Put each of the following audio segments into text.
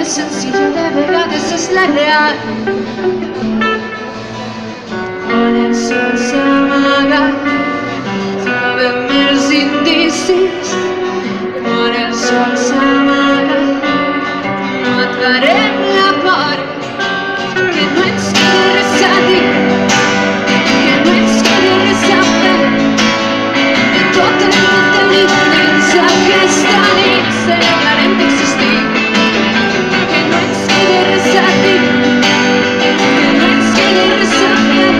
senzill, de vegades és la real. Quan el sol s'amaga, trobem els indicis. Quan el sol s'amaga, matarem la por, que no ens quedi res a dir, que no ens quedi res a fer, de tot el que tenim dins aquesta nit celebrarem d'existir, que no ens quedi res a dir, que no ens quedi res a fer,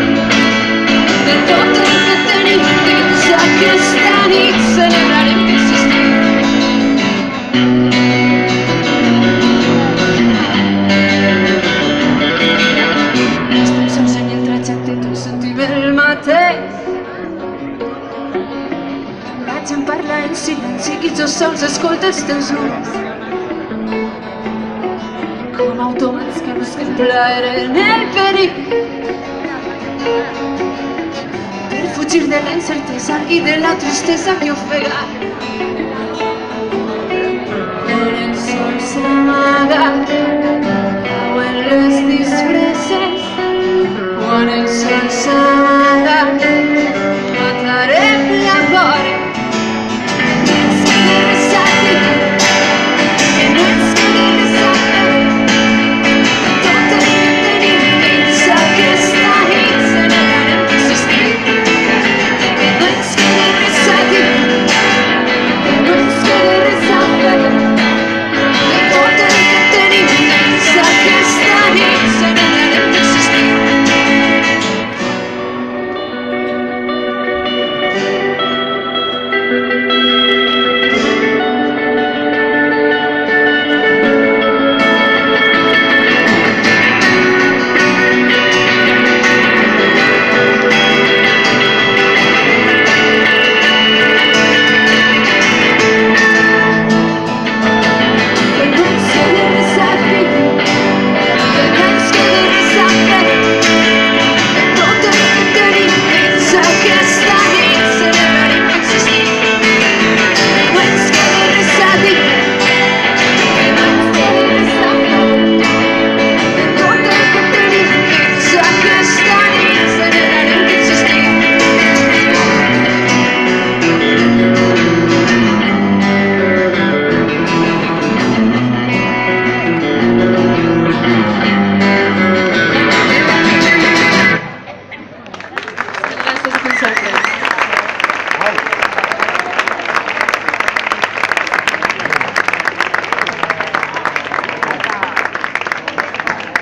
de tot el que tenim dins aquesta nit celebrarem d'existir. La gent parla en silenci i jo sols escolta els teus noms com automats que busquen plaer en el perill per fugir de la incertesa i de la tristesa que ofega.